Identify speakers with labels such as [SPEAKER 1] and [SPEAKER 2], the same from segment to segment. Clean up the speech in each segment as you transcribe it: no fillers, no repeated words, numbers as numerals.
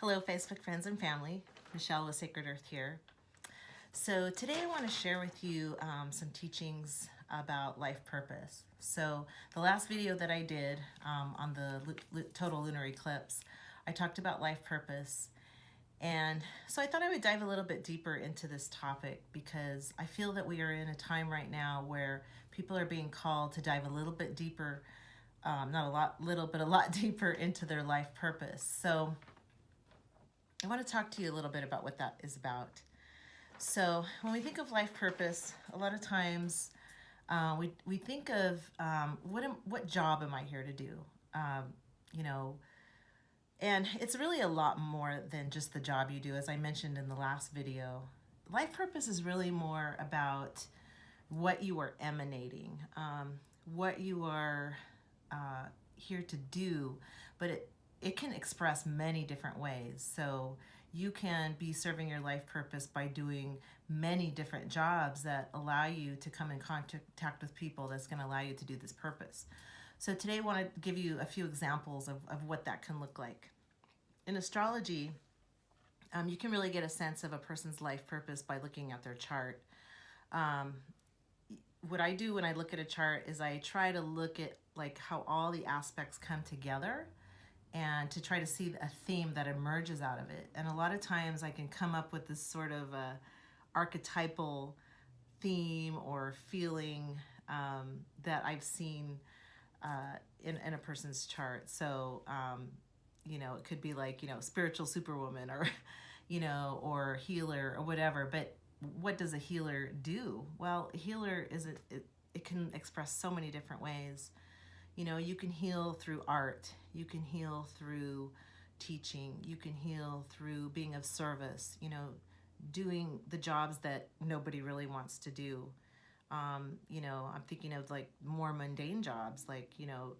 [SPEAKER 1] Hello, Facebook friends and family. Michelle with Sacred Earth here. So today I want to share with you some teachings about life purpose. So the last video that I did on the total lunar eclipse, I talked about life purpose. And so I thought I would dive a little bit deeper into this topic because I feel that we are in a time right now where people are being called to dive a little bit deeper, not a lot, little, but a lot deeper into their life purpose. So I want to talk to you a little bit about what that is about. So when we think of life purpose, a lot of times we think of what job am I here to do? You know, and it's really a lot more than just the job you do. As I mentioned in the last video, life purpose is really more about what you are emanating, what you are here to do, but it can express many different ways. So you can be serving your life purpose by doing many different jobs that allow you to come in contact with people that's going to allow you to do this purpose. So today I want to give you a few examples of what that can look like. In astrology, you can really get a sense of a person's life purpose by looking at their chart. What I do when I look at a chart is I try to look at like how all the aspects come together and to try to see a theme that emerges out of it. And a lot of times I can come up with this sort of archetypal theme or feeling that I've seen in a person's chart. So, you know, it could be like, you know, spiritual superwoman or, you know, or healer or whatever. But what does a healer do? Well, a healer is it can express so many different ways. You know, you can heal through art, you can heal through teaching, you can heal through being of service, you know, doing the jobs that nobody really wants to do. You know, I'm thinking of like more mundane jobs, like, you know,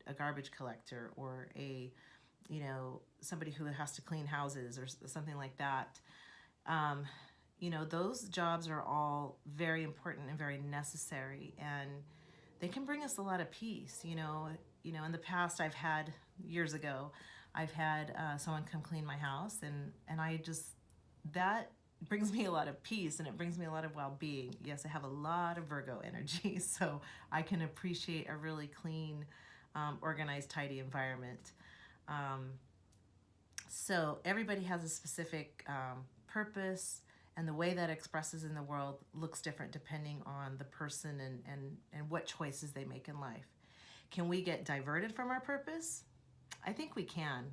[SPEAKER 1] a garbage collector or you know, somebody who has to clean houses or something like that. You know, those jobs are all very important and very necessary, and they can bring us a lot of peace. You know, in the past years ago, I've had someone come clean my house, and I just, that brings me a lot of peace and it brings me a lot of well-being. Yes, I have a lot of Virgo energy, so I can appreciate a really clean, organized, tidy environment. So everybody has a specific purpose, and the way that expresses in the world looks different depending on the person and what choices they make in life. Can we get diverted from our purpose? I think we can.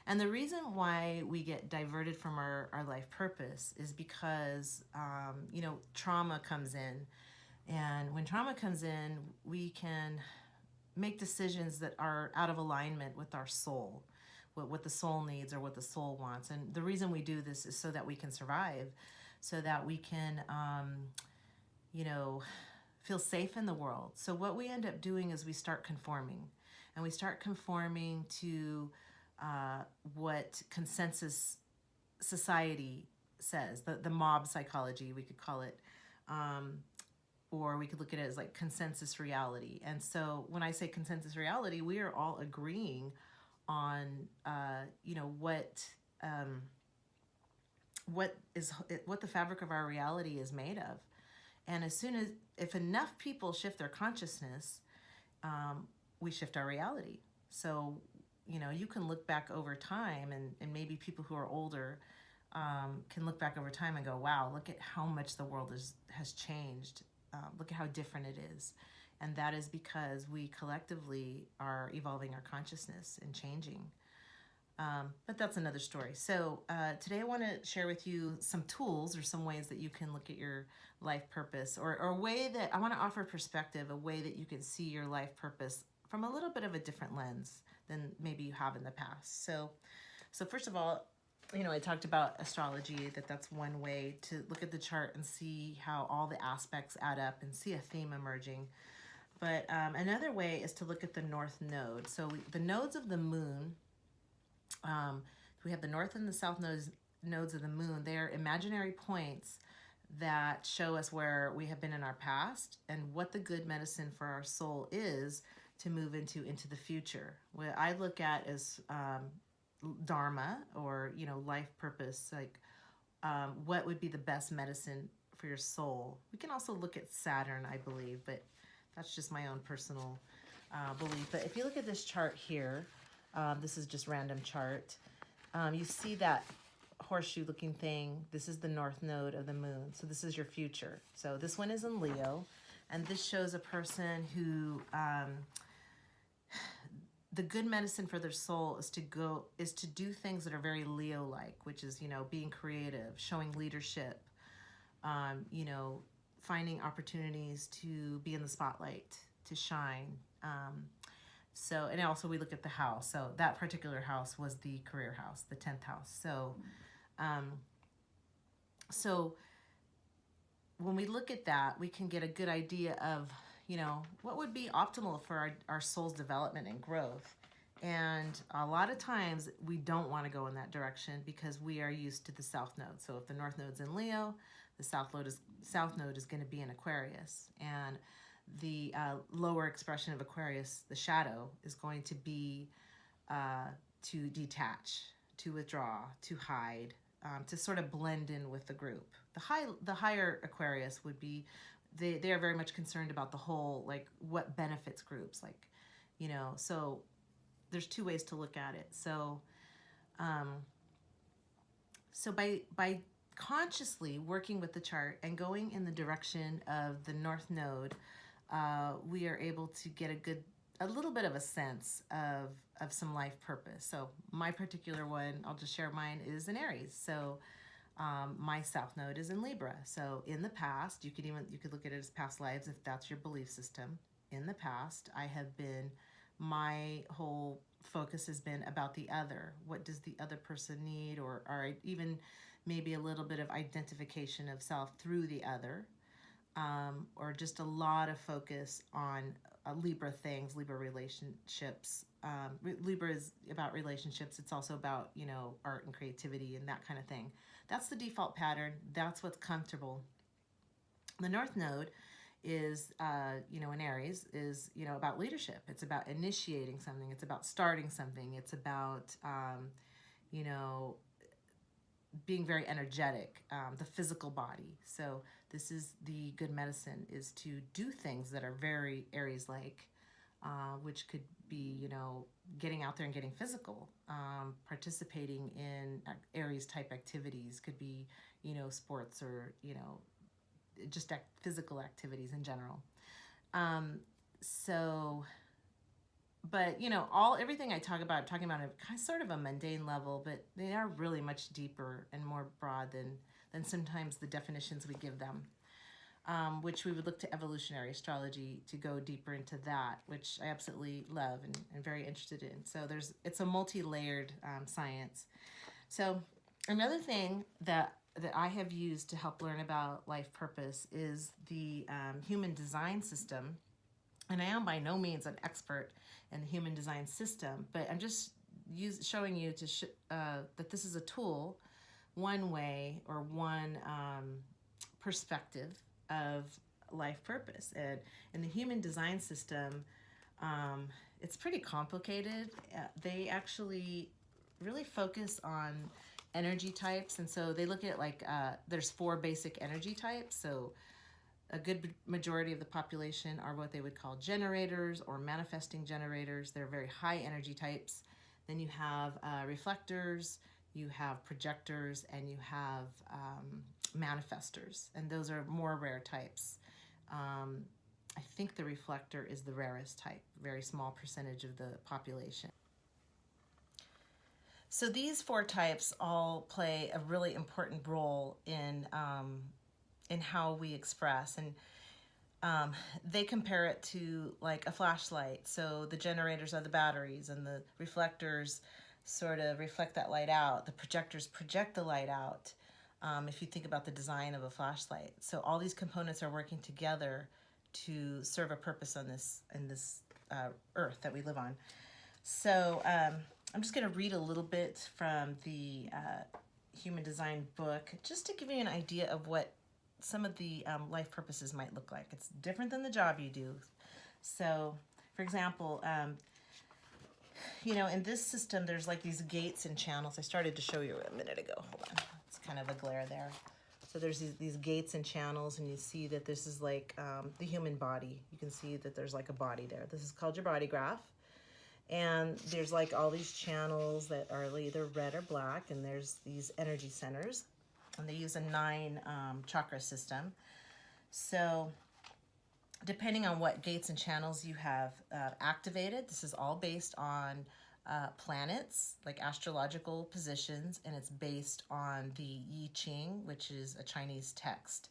[SPEAKER 1] And the reason why we get diverted from our life purpose is because, you know, trauma comes in. And when trauma comes in, we can make decisions that are out of alignment with our soul, what the soul needs or what the soul wants. And the reason we do this is so that we can survive, so that we can, you know, feel safe in the world. So what we end up doing is we start conforming, and we start conforming to what consensus society says, the mob psychology, we could call it, or we could look at it as like consensus reality. And so when I say consensus reality, we are all agreeing on, you know, what the fabric of our reality is made of. And if enough people shift their consciousness, we shift our reality. So, you know, you can look back over time, and maybe people who are older can look back over time and go, wow, look at how much the world has changed. Look at how different it is. And that is because we collectively are evolving our consciousness and changing. But that's another story. So today I want to share with you some tools or some ways that you can look at your life purpose, or a way that I want to offer perspective, a way that you can see your life purpose from a little bit of a different lens than maybe you have in the past. So first of all, you know, I talked about astrology, that's one way to look at the chart and see how all the aspects add up and see a theme emerging. But another way is to look at the north node. So the nodes of the moon, we have the north and the south nodes of the moon. They're imaginary points that show us where we have been in our past and what the good medicine for our soul is to move into the future. What I look at is dharma, or, you know, life purpose, like what would be the best medicine for your soul. We can also look at Saturn, I believe, but that's just my own personal belief. But if you look at this chart here, this is just random chart. You see that horseshoe looking thing. This is the north node of the moon. So this is your future. So this one is in Leo, and this shows a person who the good medicine for their soul is to do things that are very Leo-like, which is, you know, being creative, showing leadership, you know, finding opportunities to be in the spotlight, to shine. So, and also we look at the house. So that particular house was the career house, the 10th house. So, so when we look at that, we can get a good idea of, you know, what would be optimal for our soul's development and growth. And a lot of times we don't want to go in that direction because we are used to the south node. So if the north node's in Leo, the south node is going to be in Aquarius. And the lower expression of Aquarius, the shadow, is going to be to detach, to withdraw, to hide, to sort of blend in with the group. The higher Aquarius would be, they are very much concerned about the whole, like what benefits groups, like, you know. So there's two ways to look at it. So so by consciously working with the chart and going in the direction of the north node, we are able to get a little bit of a sense of some life purpose. So my particular one, I'll just share mine, is in Aries. So my south node is in Libra. So in the past, you could look at it as past lives if that's your belief system. In the past, my whole focus has been about the other. What does the other person need, or even maybe a little bit of identification of self through the other, or just a lot of focus on Libra things, Libra relationships. Libra is about relationships. It's also about, you know, art and creativity and that kind of thing. That's the default pattern. That's what's comfortable. The North Node is, you know, in Aries, is, you know, about leadership. It's about initiating something. It's about starting something. It's about, you know, being very energetic, the physical body. So this is the good medicine, is to do things that are very Aries-like, which could be, you know, getting out there and getting physical, participating in Aries-type activities. Could be, you know, sports, or, you know, just physical activities in general. But, you know, everything I'm talking about at kind of sort of a mundane level, but they are really much deeper and more broad than sometimes the definitions we give them, which we would look to evolutionary astrology to go deeper into that, which I absolutely love and very interested in. So it's a multi-layered science. So another thing that I have used to help learn about life purpose is the human design system. And I am by no means an expert in the human design system, but I'm just showing you that this is a tool, one way or one perspective of life purpose. And in the human design system, it's pretty complicated. They actually really focus on energy types. And so they look at, like, there's 4 basic energy types. So a good majority of the population are what they would call generators or manifesting generators. They're very high energy types. Then you have reflectors, you have projectors, and you have manifestors. And those are more rare types. I think the reflector is the rarest type, very small percentage of the population. So these 4 types all play a really important role in how we express, and they compare it to like a flashlight. So the generators are the batteries, and the reflectors sort of reflect that light out. The projectors project the light out, if you think about the design of a flashlight. So all these components are working together to serve a purpose on this earth that we live on. So I'm just going to read a little bit from the Human Design book, just to give you an idea of what some of the life purposes might look like. It's different than the job you do. So, for example, You know, in this system, there's like these gates and channels. I started to show you a minute ago. Hold on. It's kind of a glare there. So there's these gates and channels, and you see that this is like the human body. You can see that there's like a body there. This is called your body graph. And there's like all these channels that are either red or black, and there's these energy centers. And they use a 9 chakra system. So depending on what gates and channels you have activated, this is all based on planets, like astrological positions, and it's based on the I Ching, which is a Chinese text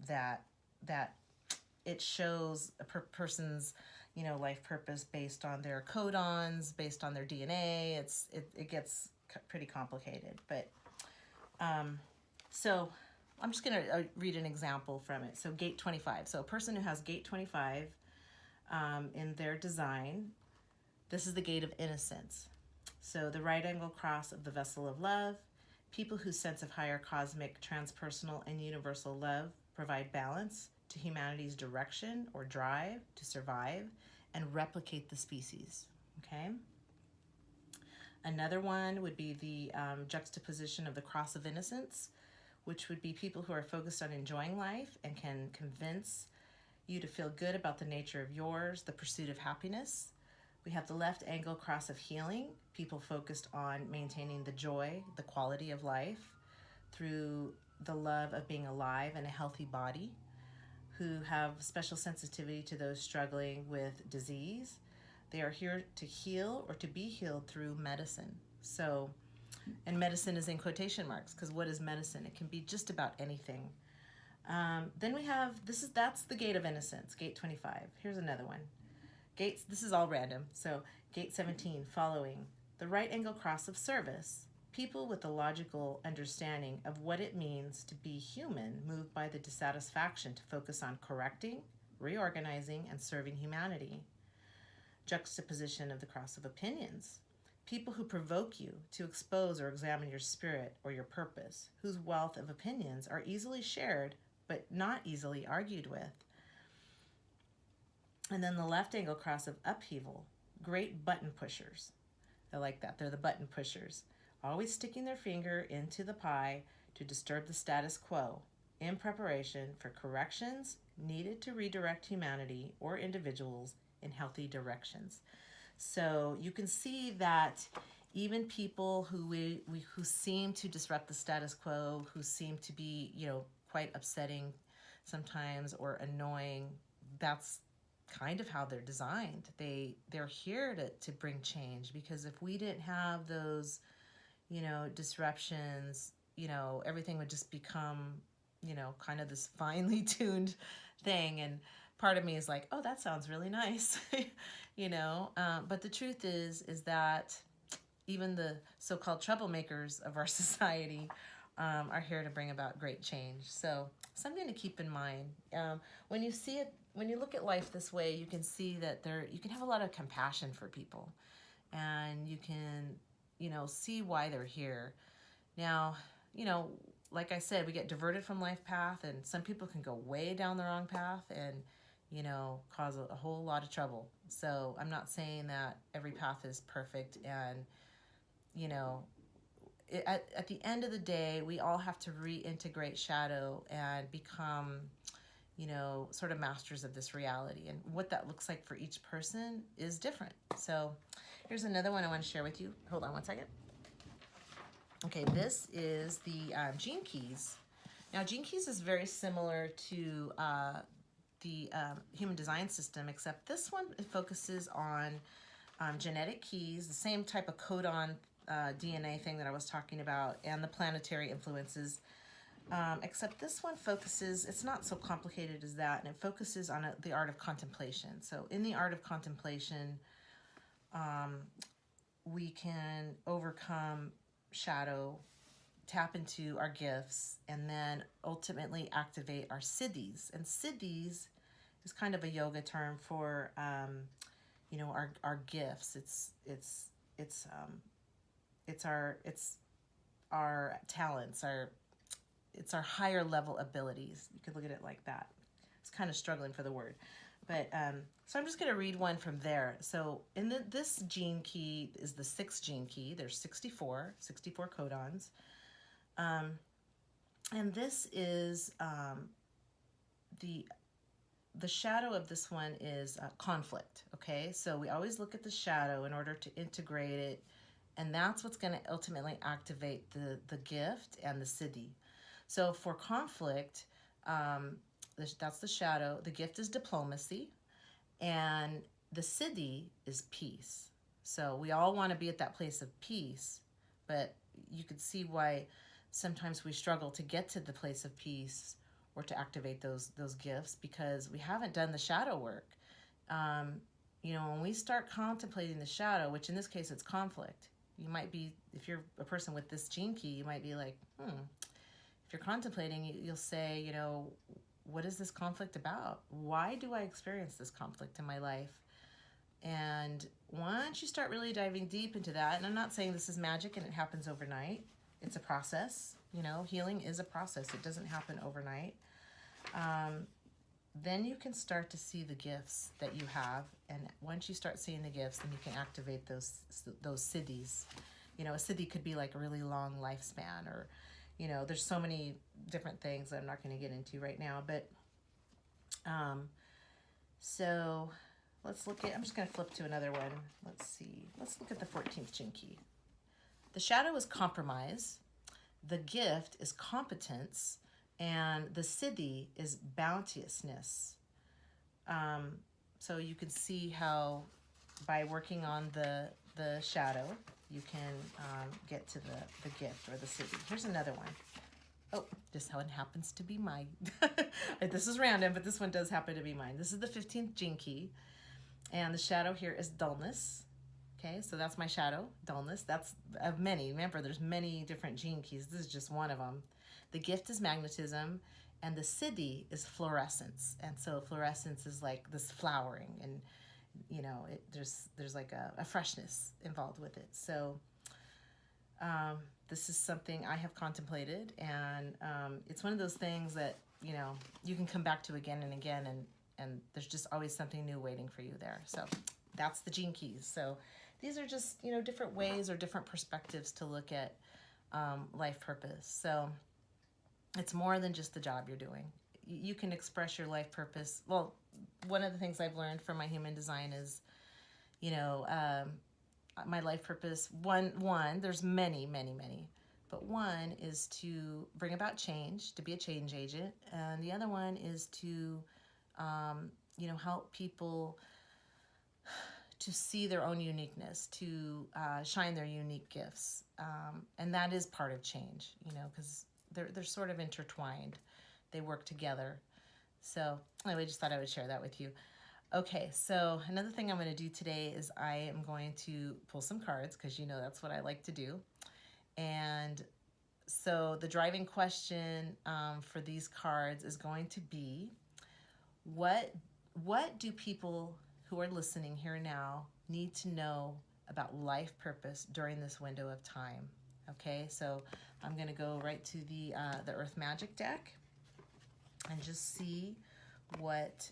[SPEAKER 1] that it shows a person's, you know, life purpose based on their codons, based on their DNA. It gets pretty complicated, but so I'm just going to read an example from it. So gate 25. So a person who has gate 25 in their design, this is the gate of innocence. So the right angle cross of the vessel of love. People whose sense of higher cosmic, transpersonal, and universal love provide balance to humanity's direction or drive to survive and replicate the species. Okay? Another one would be the juxtaposition of the cross of innocence, which would be people who are focused on enjoying life and can convince you to feel good about the nature of yours, the pursuit of happiness. We have the left angle cross of healing, people focused on maintaining the joy, the quality of life through the love of being alive and a healthy body, who have special sensitivity to those struggling with disease. They are here to heal or to be healed through medicine. So, and medicine is in quotation marks, because what is medicine? It can be just about anything. Then we have, that's the gate of innocence, gate 25. Here's another one. This is all random. So gate 17, following the right angle cross of service. People with a logical understanding of what it means to be human, moved by the dissatisfaction to focus on correcting, reorganizing, and serving humanity. Juxtaposition of the cross of opinions. People who provoke you to expose or examine your spirit or your purpose, whose wealth of opinions are easily shared but not easily argued with. And then the left angle cross of upheaval. Great button pushers. I like that. They're the button pushers. Always sticking their finger into the pie to disturb the status quo in preparation for corrections needed to redirect humanity or individuals in healthy directions. So you can see that even people who seem to disrupt the status quo, who seem to be, you know, quite upsetting sometimes or annoying, that's kind of how they're designed. They're here to bring change, because if we didn't have those, you know, disruptions, you know, everything would just become, you know, kind of this finely tuned thing. And part of me is like, oh, that sounds really nice, you know. But the truth is that even the so-called troublemakers of our society are here to bring about great change. So something to keep in mind. When you see it, when you look at life this way, you can see that you can have a lot of compassion for people, and you can, you know, see why they're here. Now, you know, like I said, we get diverted from life path, and some people can go way down the wrong path and, you know, cause a whole lot of trouble. So I'm not saying that every path is perfect, and, you know, at the end of the day, we all have to reintegrate shadow and become, you know, sort of masters of this reality. And what that looks like for each person is different. So here's another one I want to share with you. Hold on one second. Okay, this is the Gene Keys. Now, Gene Keys is very similar to the Human Design System, except this one focuses on genetic keys, the same type of codon DNA thing that I was talking about, and the planetary influences. Except this one focuses, it's not so complicated as that, and it focuses on the art of contemplation. So in the art of contemplation, we can overcome shadow, tap into our gifts, and then ultimately activate our siddhis. And siddhis is kind of a yoga term for, you know, our gifts. It's our talents, it's our higher level abilities. You could look at it like that. It's kind of struggling for the word. But so I'm just going to read one from there. So in this gene key is the 6th gene key. There's 64 codons. And this is the shadow of this one is conflict. Okay, so we always look at the shadow in order to integrate it, and that's what's going to ultimately activate the gift and the siddhi. So for conflict, that's the shadow. The gift is diplomacy, and the siddhi is peace. So we all want to be at that place of peace, but you could see why sometimes we struggle to get to the place of peace or to activate those gifts, because we haven't done the shadow work. You know, when we start contemplating the shadow, which in this case it's conflict, you might be, if you're a person with this gene key, you might be like, if you're contemplating, you'll say, you know, what is this conflict about? Why do I experience this conflict in my life? And once you start really diving deep into that, and I'm not saying this is magic and it happens overnight, it's a process. You know, healing is a process. It doesn't happen overnight. Then you can start to see the gifts that you have, and once you start seeing the gifts, then you can activate those siddhis. You know, a siddhi could be like a really long lifespan, or, you know, there's so many different things that I'm not going to get into right now. But so let's look at, I'm just going to flip to another one. Let's see. Let's look at the 14th gene key. The shadow is compromise. The gift is competence, and the siddhi is bounteousness. So you can see how by working on the shadow, you can get to the gift or the siddhi. Here's another one. Oh, this one happens to be mine. This is random, but this one does happen to be mine. This is the 15th gene key, and the shadow here is dullness. Okay, so that's my shadow, dullness. That's of many. Remember, there's many different gene keys. This is just one of them. The gift is magnetism, and the siddhi is fluorescence. And so fluorescence is like this flowering, and you know, there's like a freshness involved with it. So this is something I have contemplated, and it's one of those things that, you know, you can come back to again and again, and there's just always something new waiting for you there. So that's the gene keys. So these are just, you know, different ways or different perspectives to look at life purpose. So it's more than just the job you're doing. You can express your life purpose. Well, one of the things I've learned from my human design is, you know, my life purpose, one, there's many, but one is to bring about change, to be a change agent. And the other one is to, you know, help people to see their own uniqueness, to shine their unique gifts. And that is part of change, you know, because they're sort of intertwined. They work together. So anyway, just thought I would share that with you. Okay, so another thing I'm going to do today is I am going to pull some cards, because you know that's what I like to do. And so the driving question for these cards is going to be, what do people who are listening here now need to know about life purpose during this window of time? Okay, so I'm going to go right to the Earth Magic deck and just see what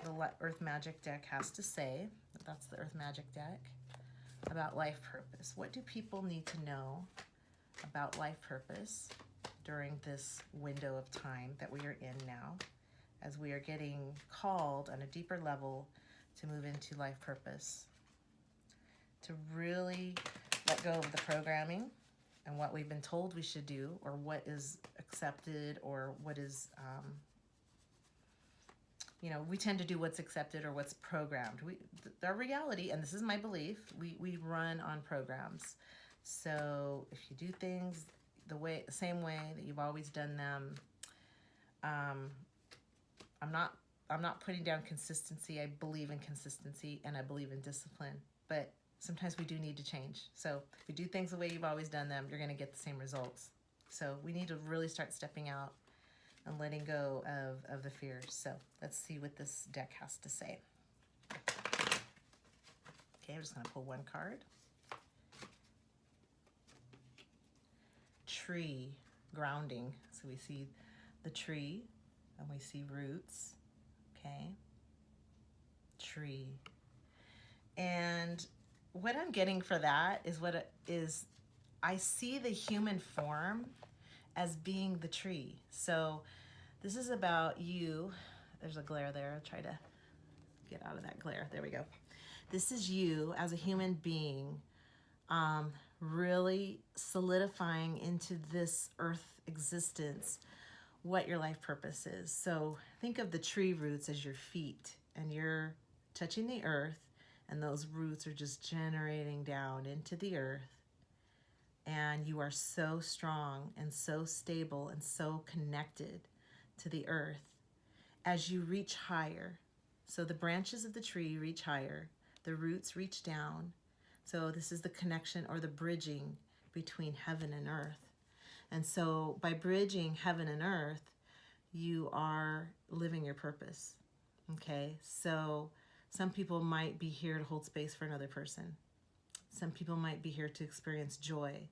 [SPEAKER 1] the Earth Magic deck has to say. That's the Earth Magic deck about life purpose. What do people need to know about life purpose during this window of time that we are in now, as we are getting called on a deeper level to move into life purpose, to really let go of the programming and what we've been told we should do, or what is accepted, or what is, you know, we tend to do what's accepted or what's programmed. Our reality, and this is my belief, we run on programs. So if you do things the same way that you've always done them, I'm not putting down consistency. I believe in consistency, and I believe in discipline, but sometimes we do need to change. So if you do things the way you've always done them, you're going to get the same results. So we need to really start stepping out and letting go of the fears. So let's see what this deck has to say. Okay, I'm just going to pull one card. Tree, grounding. So we see the tree, and we see roots. Okay, tree. And what I'm getting for that is I see the human form as being the tree. So this is about you. There's a glare there. I'll try to get out of that glare. There we go. This is you as a human being, really solidifying into this earth existence what your life purpose is. So think of the tree roots as your feet, and you're touching the earth, and those roots are just generating down into the earth. And you are so strong and so stable and so connected to the earth as you reach higher. So the branches of the tree reach higher, the roots reach down. So this is the connection or the bridging between heaven and earth. And so by bridging heaven and earth, you are living your purpose. Okay, so some people might be here to hold space for another person. Some people might be here to experience joy.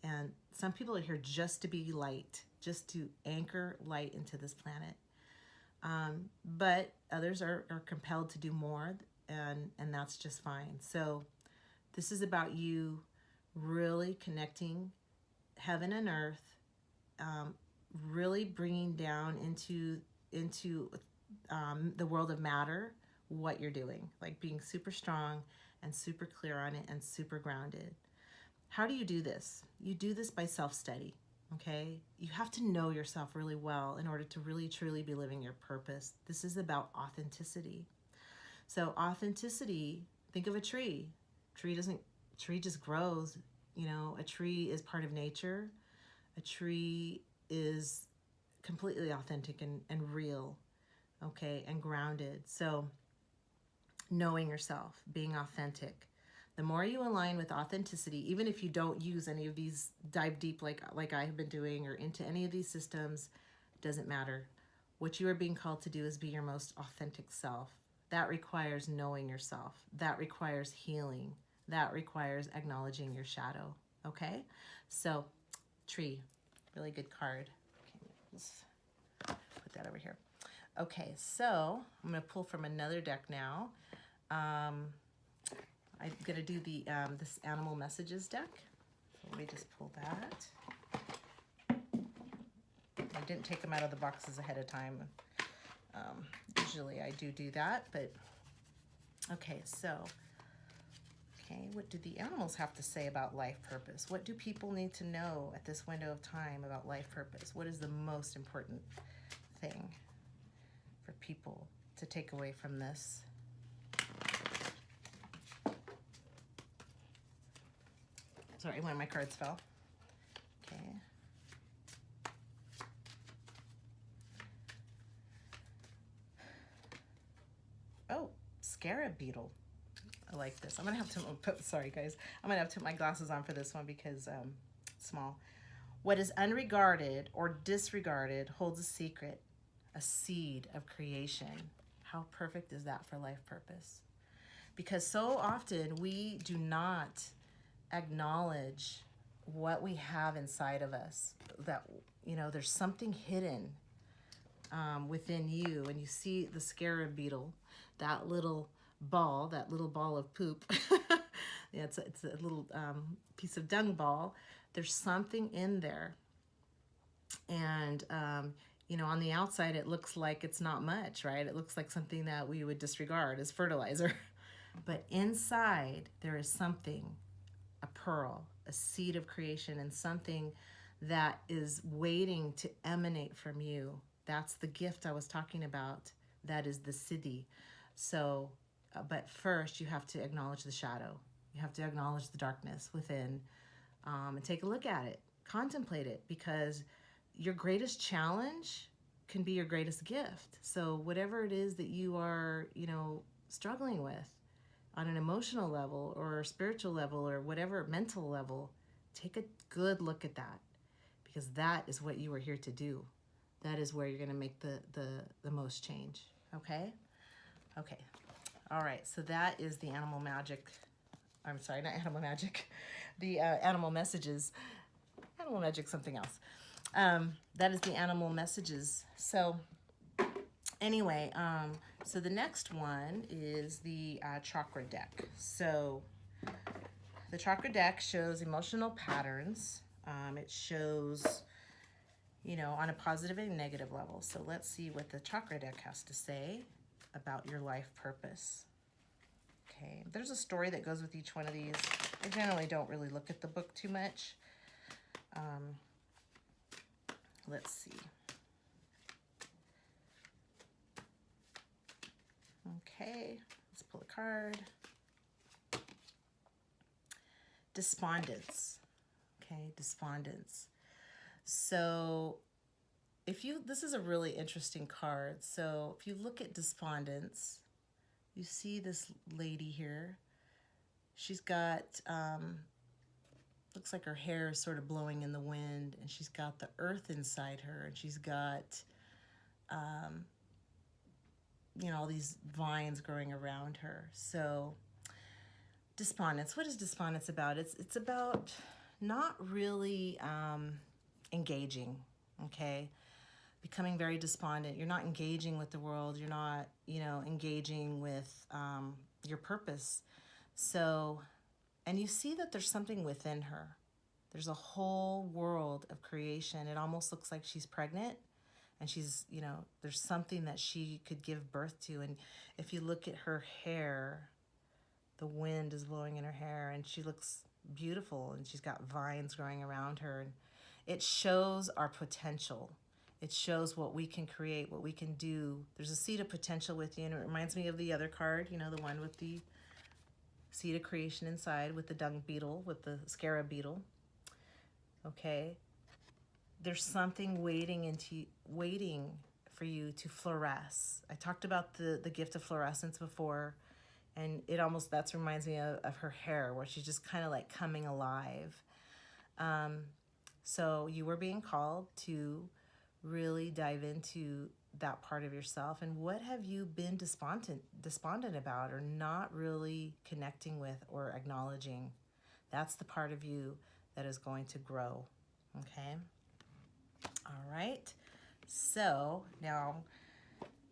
[SPEAKER 1] And some people are here just to be light, just to anchor light into this planet. But others are compelled to do more, and that's just fine. So this is about you really connecting heaven and earth, really bringing down into the world of matter what you're doing, like being super strong and super clear on it and super grounded. How do you do this? You do this by self-study, okay? You have to know yourself really well in order to really truly be living your purpose. This is about authenticity. So authenticity, think of a tree. Tree just grows. You know, a tree is part of nature. A tree is completely authentic and real, okay, and grounded. So knowing yourself, being authentic. The more you align with authenticity, even if you don't use any of these, dive deep like I have been doing, or into any of these systems, doesn't matter. What you are being called to do is be your most authentic self. That requires knowing yourself. That requires healing. That requires acknowledging your shadow, okay? So, tree, really good card. Okay, let's put that over here. Okay, so I'm going to pull from another deck now. I'm going to do the this animal messages deck. So let me just pull that. I didn't take them out of the boxes ahead of time. Usually I do that, but okay, so, okay, what do the animals have to say about life purpose? What do people need to know at this window of time about life purpose? What is the most important thing for people to take away from this? Sorry, one of my cards fell. Okay. Oh, scarab beetle. I like this. I'm gonna have to put, sorry guys, I'm gonna have to put my glasses on for this one because it's small. What is unregarded or disregarded holds a secret, a seed of creation. How perfect is that for life purpose? Because so often we do not acknowledge what we have inside of us, that, you know, there's something hidden within you. And you see the scarab beetle, that little ball of poop. Yeah, it's a little piece of dung ball. There's something in there. And, you know, on the outside, it looks like it's not much, right? It looks like something that we would disregard as fertilizer. But inside, there is something, a pearl, a seed of creation, and something that is waiting to emanate from you. That's the gift I was talking about. That is the siddhi. So, but first you have to acknowledge the shadow. You have to acknowledge the darkness within, and take a look at it, contemplate it, because your greatest challenge can be your greatest gift. So whatever it is that you are, you know, struggling with, on an emotional level or a spiritual level or whatever mental level, take a good look at that, because that is what you are here to do. That is where you're going to make the most change. Okay? Okay. All right. So that is the animal magic. I'm sorry, not animal magic. The animal messages. Animal magic, something else. That is the animal messages. So anyway, So the next one is the Chakra deck. So the Chakra deck shows emotional patterns. It shows, you know, on a positive and negative level. So let's see what the Chakra deck has to say about your life purpose. Okay, there's a story that goes with each one of these. I generally don't really look at the book too much. Let's see. Okay, let's pull a card. Despondence. Okay, despondence. So this is a really interesting card. So if you look at despondence, you see this lady here. She's got, looks like her hair is sort of blowing in the wind, and she's got the earth inside her, and she's got, you know, all these vines growing around her. So despondence, what is despondence about? It's about not really engaging, okay? Becoming very despondent. You're not engaging with the world. You're not, you know, engaging with your purpose. So, and you see that there's something within her. There's a whole world of creation. It almost looks like she's pregnant, and she's, you know, there's something that she could give birth to. And if you look at her hair, the wind is blowing in her hair, and she looks beautiful, and she's got vines growing around her. And it shows our potential. It shows what we can create, what we can do. There's a seed of potential with you, and it reminds me of the other card, you know, the one with the seed of creation inside, with the dung beetle, with the scarab beetle. Okay, there's something waiting for you to fluoresce. I talked about the gift of fluorescence before, and that reminds me of her hair, where she's just kind of like coming alive. So you were being called to really dive into that part of yourself. And what have you been despondent about, or not really connecting with or acknowledging? That's the part of you that is going to grow. Okay. All right. So now,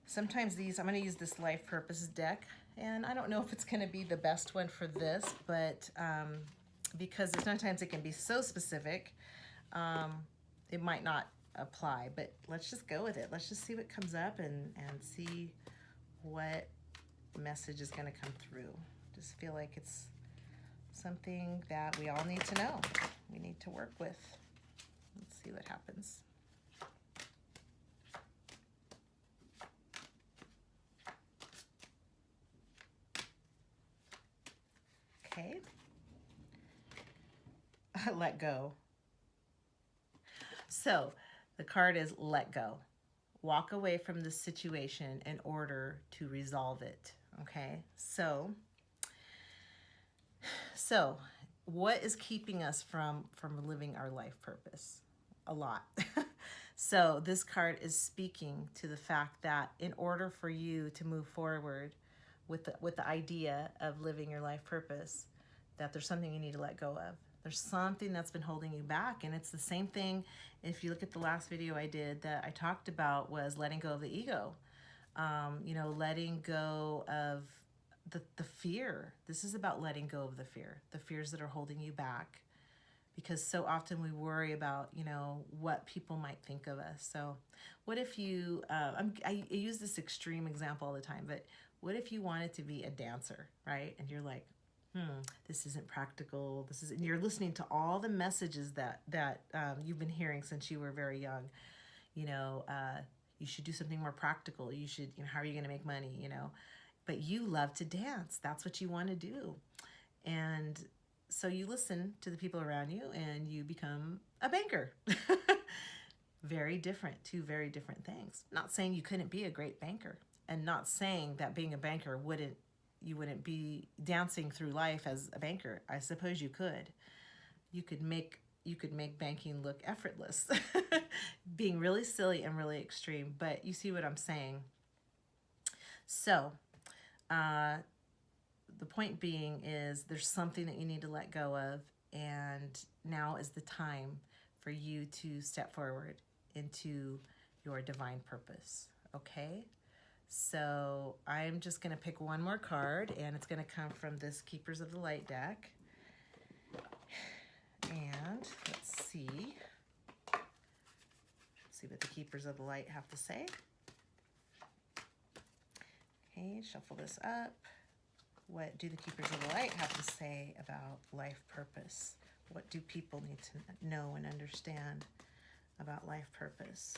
[SPEAKER 1] sometimes I'm going to use this life purpose deck, and I don't know if it's going to be the best one for this, but because sometimes it can be so specific, it might not apply, but let's just go with it. Let's just see what comes up and see what message is going to come through. Just feel like it's something that we all need to know, we need to work with. Let's see what happens. Okay. Let go. So the card is let go. Walk away from the situation in order to resolve it. Okay. So what is keeping us from living our life purpose? A lot. So this card is speaking to the fact that in order for you to move forward with the idea of living your life purpose, that there's something you need to let go of. There's something that's been holding you back. And it's the same thing, if you look at the last video I did, that I talked about was letting go of the ego. You know, letting go of the fear. This is about letting go of the fears that are holding you back. Because so often we worry about, you know, what people might think of us. So what if you, I use this extreme example all the time, but what if you wanted to be a dancer, right? And you're like, this isn't practical. And you're listening to all the messages that you've been hearing since you were very young. You know, you should do something more practical. You should, you know, how are you going to make money, you know? But you love to dance. That's what you want to do. And so you listen to the people around you and you become a banker. Very different, two very different things. Not saying you couldn't be a great banker, and not saying that being a banker you wouldn't be dancing through life as a banker. I suppose you could. You could make banking look effortless, being really silly and really extreme, but you see what I'm saying. So, the point being is there's something that you need to let go of, and now is the time for you to step forward into your divine purpose, okay? So I'm just going to pick one more card, and it's going to come from this Keepers of the Light deck. And let's see what the Keepers of the Light have to say. Okay, shuffle this up. What do the Keepers of the Light have to say about life purpose? What do people need to know and understand about life purpose?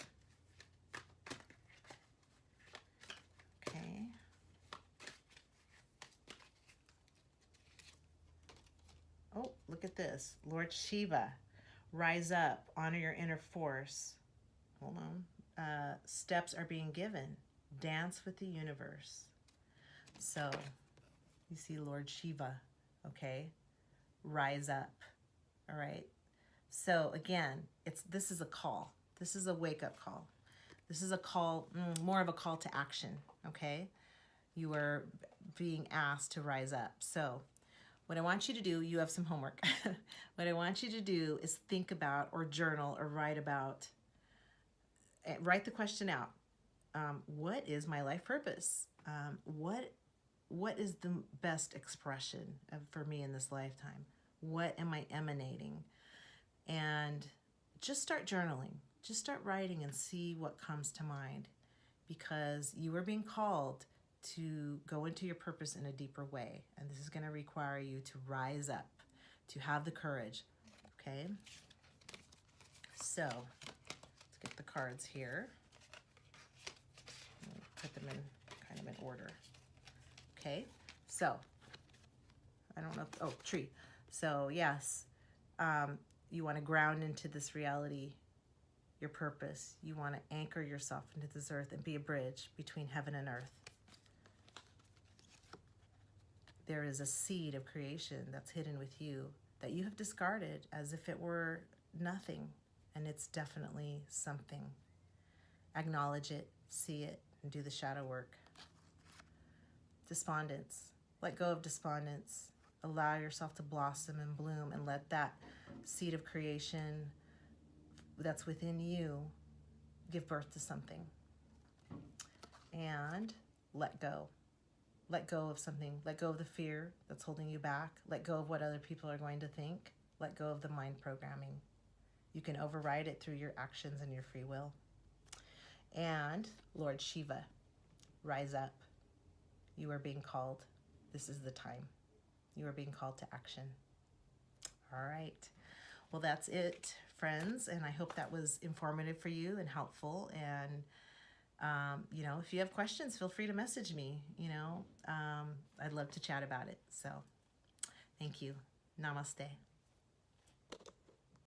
[SPEAKER 1] Okay. Oh, look at this. Lord Shiva, rise up, honor your inner force. Hold on. Steps are being given. Dance with the universe. So, you see Lord Shiva, okay? Rise up, all right? So again, this is a call. This is a wake-up call. This is a call, more of a call to action, okay? You are being asked to rise up. So what I want you to do, you have some homework. What I want you to do is think about, or journal, or write the question out. What is my life purpose? What is the best expression for me in this lifetime? What am I emanating? And just start journaling. Just start writing and see what comes to mind, because you are being called to go into your purpose in a deeper way. And this is going to require you to rise up, to have the courage. Okay? So, let's get the cards here. Put them in kind of in order. Okay, so I don't know if, oh, tree. So yes, you want to ground into this reality, your purpose. You want to anchor yourself into this earth and be a bridge between heaven and earth. There is a seed of creation that's hidden with you that you have discarded as if it were nothing, and it's definitely something. Acknowledge it, see it, and do the shadow work. Despondence. Let go of despondence. Allow yourself to blossom and bloom, and let that seed of creation that's within you give birth to something. And let go. Let go of something. Let go of the fear that's holding you back. Let go of what other people are going to think. Let go of the mind programming. You can override it through your actions and your free will. And Lord Shiva, rise up. You are being called. This is the time. You are being called to action. All right. Well, that's it, friends. And I hope that was informative for you and helpful. And, you know, if you have questions, feel free to message me. You know, I'd love to chat about it. So thank you. Namaste.